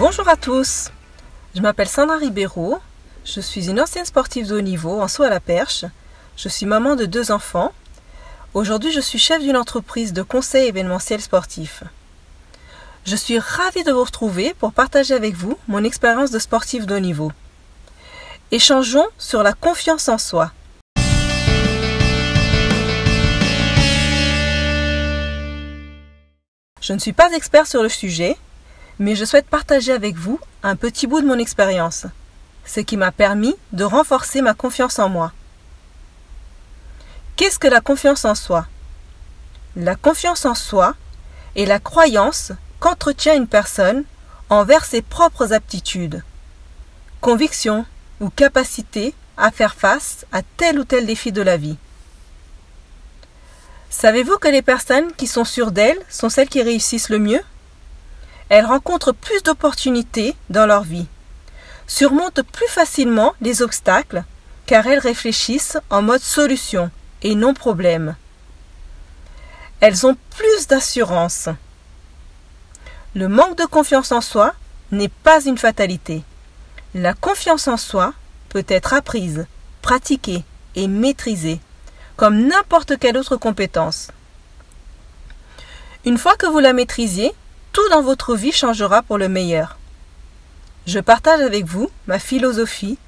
Bonjour à tous, je m'appelle Sandra Ribeiro, je suis une ancienne sportive de haut niveau en saut à la perche, je suis maman de 2 enfants. Aujourd'hui, je suis chef d'une entreprise de conseil événementiel sportif. Je suis ravie de vous retrouver pour partager avec vous mon expérience de sportive de haut niveau. Échangeons sur la confiance en soi. Je ne suis pas expert sur le sujet, mais je souhaite partager avec vous un petit bout de mon expérience, ce qui m'a permis de renforcer ma confiance en moi. Qu'est-ce que la confiance en soi? La confiance en soi est la croyance qu'entretient une personne envers ses propres aptitudes, convictions ou capacités à faire face à tel ou tel défi de la vie. Savez-vous que les personnes qui sont sûres d'elles sont celles qui réussissent le mieux? Elles rencontrent plus d'opportunités dans leur vie, surmontent plus facilement les obstacles car elles réfléchissent en mode solution et non problème. Elles ont plus d'assurance. Le manque de confiance en soi n'est pas une fatalité. La confiance en soi peut être apprise, pratiquée et maîtrisée, comme n'importe quelle autre compétence. Une fois que vous la maîtrisiez, tout dans votre vie changera pour le meilleur. Je partage avec vous ma philosophie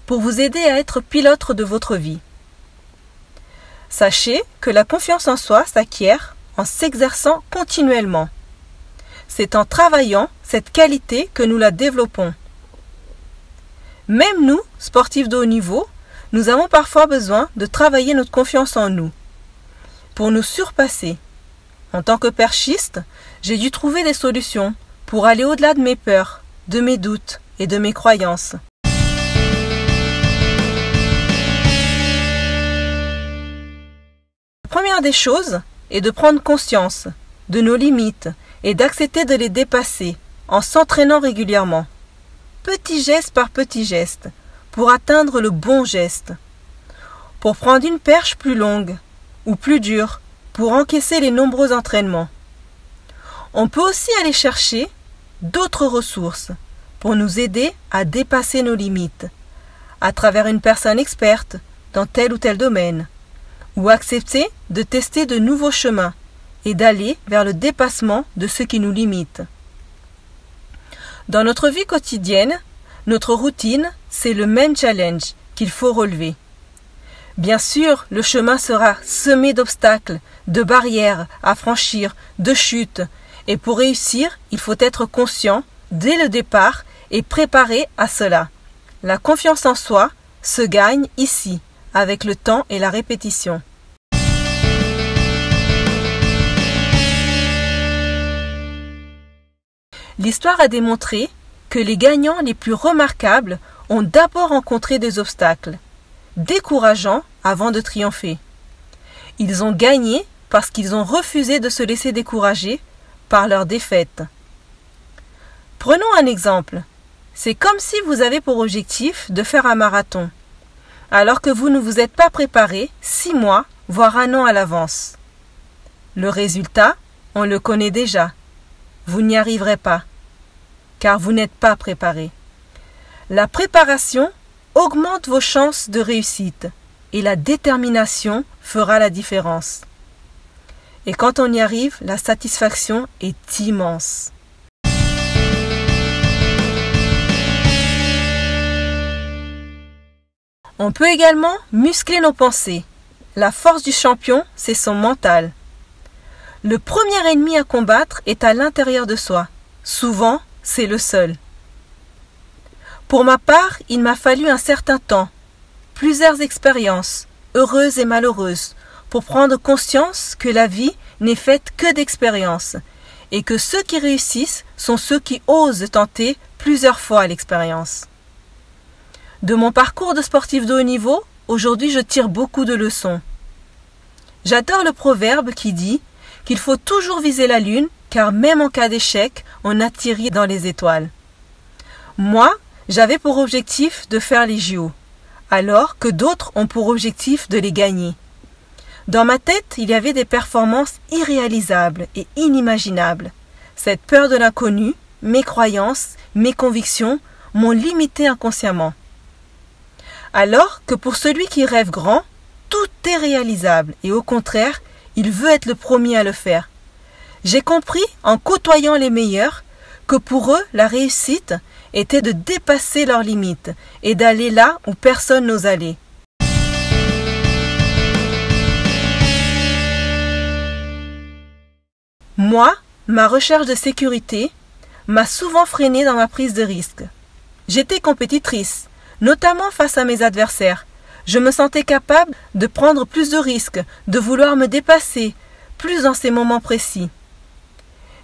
pour vous aider à être pilote de votre vie. Sachez que la confiance en soi s'acquiert en s'exerçant continuellement. C'est en travaillant cette qualité que nous la développons. Même nous, sportifs de haut niveau, nous avons parfois besoin de travailler notre confiance en nous pour nous surpasser. En tant que perchiste, j'ai dû trouver des solutions pour aller au-delà de mes peurs, de mes doutes et de mes croyances. La première des choses est de prendre conscience de nos limites et d'accepter de les dépasser en s'entraînant régulièrement, petit geste par petit geste, pour atteindre le bon geste, pour prendre une perche plus longue ou plus dure, pour encaisser les nombreux entraînements. On peut aussi aller chercher d'autres ressources pour nous aider à dépasser nos limites, à travers une personne experte dans tel ou tel domaine, ou accepter de tester de nouveaux chemins et d'aller vers le dépassement de ce qui nous limite. Dans notre vie quotidienne, notre routine, c'est le même challenge qu'il faut relever. Bien sûr, le chemin sera semé d'obstacles, de barrières à franchir, de chutes, et pour réussir, il faut être conscient dès le départ et préparé à cela. La confiance en soi se gagne ici, avec le temps et la répétition. L'histoire a démontré que les gagnants les plus remarquables ont d'abord rencontré des obstacles, décourageants avant de triompher. Ils ont gagné parce qu'ils ont refusé de se laisser décourager par leur défaite. Prenons un exemple. C'est comme si vous avez pour objectif de faire un marathon, alors que vous ne vous êtes pas préparé 6 mois, voire 1 an à l'avance. Le résultat, on le connaît déjà. Vous n'y arriverez pas, car vous n'êtes pas préparé. La préparation augmente vos chances de réussite et la détermination fera la différence. Et quand on y arrive, la satisfaction est immense. On peut également muscler nos pensées. La force du champion, c'est son mental. Le premier ennemi à combattre est à l'intérieur de soi. Souvent, c'est le seul. Pour ma part, il m'a fallu un certain temps, plusieurs expériences, heureuses et malheureuses, pour prendre conscience que la vie n'est faite que d'expériences et que ceux qui réussissent sont ceux qui osent tenter plusieurs fois l'expérience. De mon parcours de sportif de haut niveau, aujourd'hui je tire beaucoup de leçons. J'adore le proverbe qui dit qu'il faut toujours viser la lune car même en cas d'échec, on atterrit dans les étoiles. Moi, j'avais pour objectif de faire les JO, alors que d'autres ont pour objectif de les gagner. Dans ma tête, il y avait des performances irréalisables et inimaginables. Cette peur de l'inconnu mes croyances, mes convictions m'ont limité inconsciemment. Alors que pour celui qui rêve grand, tout est réalisable et au contraire, il veut être le premier à le faire. J'ai compris, en côtoyant les meilleurs, que pour eux, la réussite était de dépasser leurs limites et d'aller là où personne n'ose aller. Moi, ma recherche de sécurité m'a souvent freinée dans ma prise de risque. J'étais compétitrice, notamment face à mes adversaires. Je me sentais capable de prendre plus de risques, de vouloir me dépasser, plus dans ces moments précis.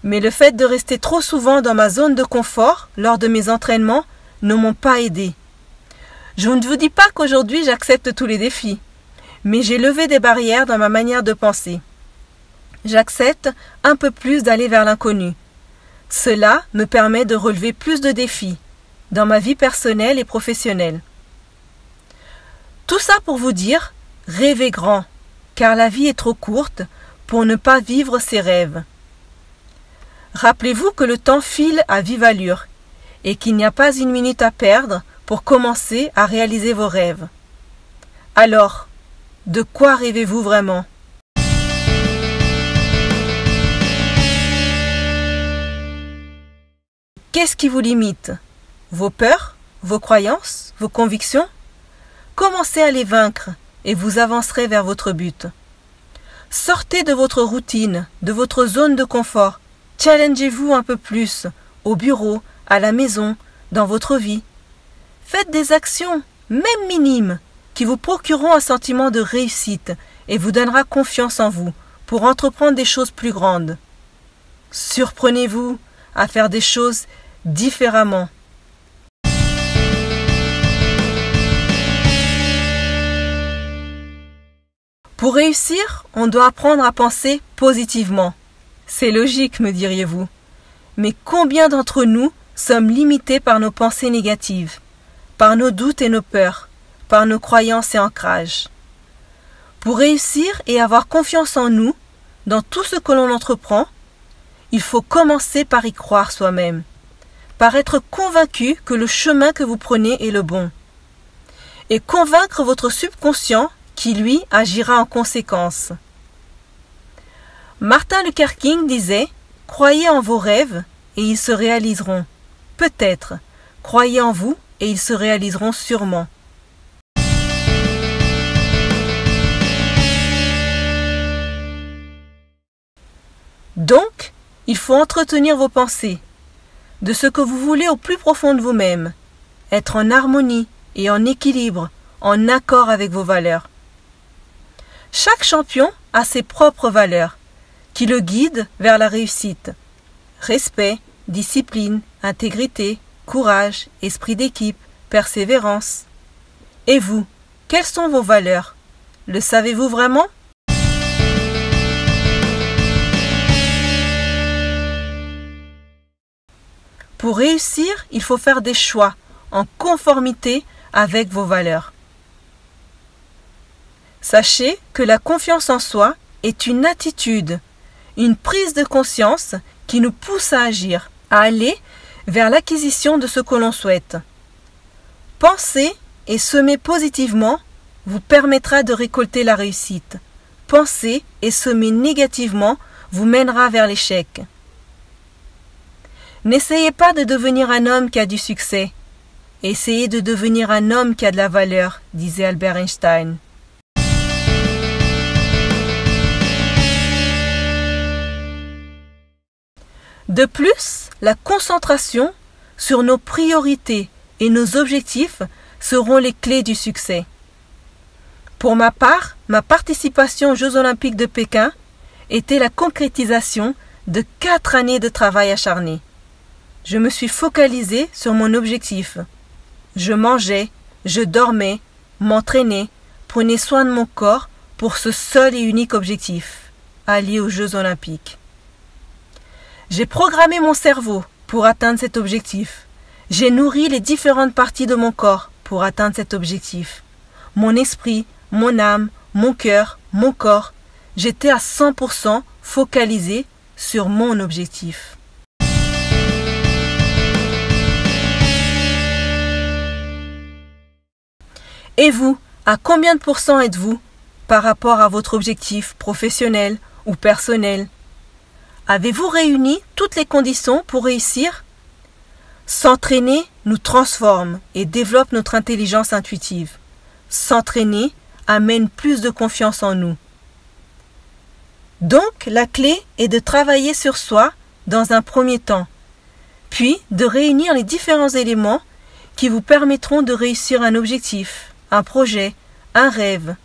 Mais le fait de rester trop souvent dans ma zone de confort lors de mes entraînements ne m'ont pas aidé. Je ne vous dis pas qu'aujourd'hui j'accepte tous les défis, mais j'ai levé des barrières dans ma manière de penser. J'accepte un peu plus d'aller vers l'inconnu. Cela me permet de relever plus de défis dans ma vie personnelle et professionnelle. Tout ça pour vous dire, rêvez grand, car la vie est trop courte pour ne pas vivre ses rêves. Rappelez-vous que le temps file à vive allure et qu'il n'y a pas une minute à perdre pour commencer à réaliser vos rêves. Alors, de quoi rêvez-vous vraiment ? Qu'est-ce qui vous limite ? Vos peurs, vos croyances, vos convictions ? Commencez à les vaincre et vous avancerez vers votre but. Sortez de votre routine, de votre zone de confort. Challengez-vous un peu plus, au bureau, à la maison, dans votre vie. Faites des actions, même minimes, qui vous procureront un sentiment de réussite et vous donnera confiance en vous pour entreprendre des choses plus grandes. Surprenez-vous à faire des choses différemment. Pour réussir, on doit apprendre à penser positivement. C'est logique, me diriez-vous. Mais combien d'entre nous sommes limités par nos pensées négatives, par nos doutes et nos peurs, par nos croyances et ancrages? Pour réussir et avoir confiance en nous, dans tout ce que l'on entreprend, il faut commencer par y croire soi-même, par être convaincu que le chemin que vous prenez est le bon, et convaincre votre subconscient qui, lui, agira en conséquence. Martin Luther King disait « Croyez en vos rêves et ils se réaliseront. Peut-être. Croyez en vous et ils se réaliseront sûrement. » Donc, il faut entretenir vos pensées, de ce que vous voulez au plus profond de vous-même, être en harmonie et en équilibre, en accord avec vos valeurs. Chaque champion a ses propres valeurs, qui le guident vers la réussite. Respect, discipline, intégrité, courage, esprit d'équipe, persévérance. Et vous, quelles sont vos valeurs? Le savez-vous vraiment? Pour réussir, il faut faire des choix en conformité avec vos valeurs. Sachez que la confiance en soi est une attitude, une prise de conscience qui nous pousse à agir, à aller vers l'acquisition de ce que l'on souhaite. Penser et semer positivement vous permettra de récolter la réussite. Penser et semer négativement vous mènera vers l'échec. N'essayez pas de devenir un homme qui a du succès. Essayez de devenir un homme qui a de la valeur, disait Albert Einstein. De plus, la concentration sur nos priorités et nos objectifs seront les clés du succès. Pour ma part, ma participation aux Jeux Olympiques de Pékin était la concrétisation de 4 années de travail acharné. Je me suis focalisée sur mon objectif. Je mangeais, je dormais, m'entraînais, prenais soin de mon corps pour ce seul et unique objectif, aller aux Jeux Olympiques. J'ai programmé mon cerveau pour atteindre cet objectif. J'ai nourri les différentes parties de mon corps pour atteindre cet objectif. Mon esprit, mon âme, mon cœur, mon corps, j'étais à 100% focalisé sur mon objectif. Et vous, à combien de pourcents êtes-vous par rapport à votre objectif professionnel ou personnel? Avez-vous réuni toutes les conditions pour réussir? S'entraîner nous transforme et développe notre intelligence intuitive. S'entraîner amène plus de confiance en nous. Donc, la clé est de travailler sur soi dans un premier temps, puis de réunir les différents éléments qui vous permettront de réussir un objectif, un projet, un rêve.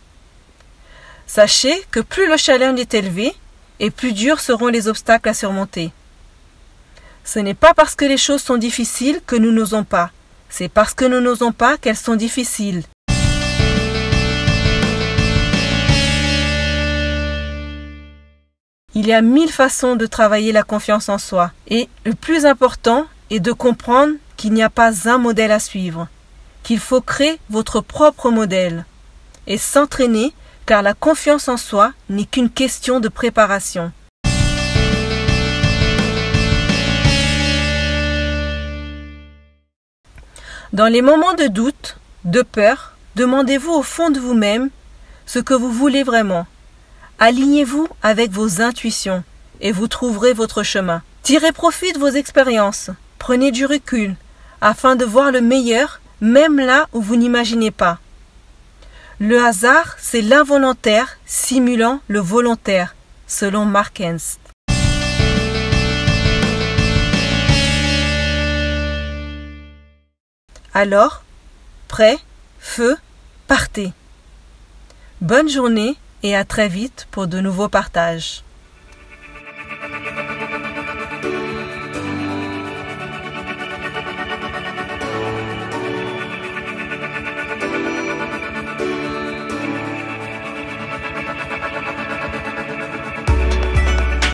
Sachez que plus le challenge est élevé, et plus durs seront les obstacles à surmonter. Ce n'est pas parce que les choses sont difficiles que nous n'osons pas, c'est parce que nous n'osons pas qu'elles sont difficiles. Il y a 1000 façons de travailler la confiance en soi, et le plus important est de comprendre qu'il n'y a pas un modèle à suivre, qu'il faut créer votre propre modèle, et s'entraîner car la confiance en soi n'est qu'une question de préparation. Dans les moments de doute, de peur, demandez-vous au fond de vous-même ce que vous voulez vraiment. Alignez-vous avec vos intuitions et vous trouverez votre chemin. Tirez profit de vos expériences, prenez du recul afin de voir le meilleur même là où vous n'imaginez pas. Le hasard, c'est l'involontaire simulant le volontaire, selon Mark Ernst. Alors, prêt, feu, partez. Bonne journée et à très vite pour de nouveaux partages.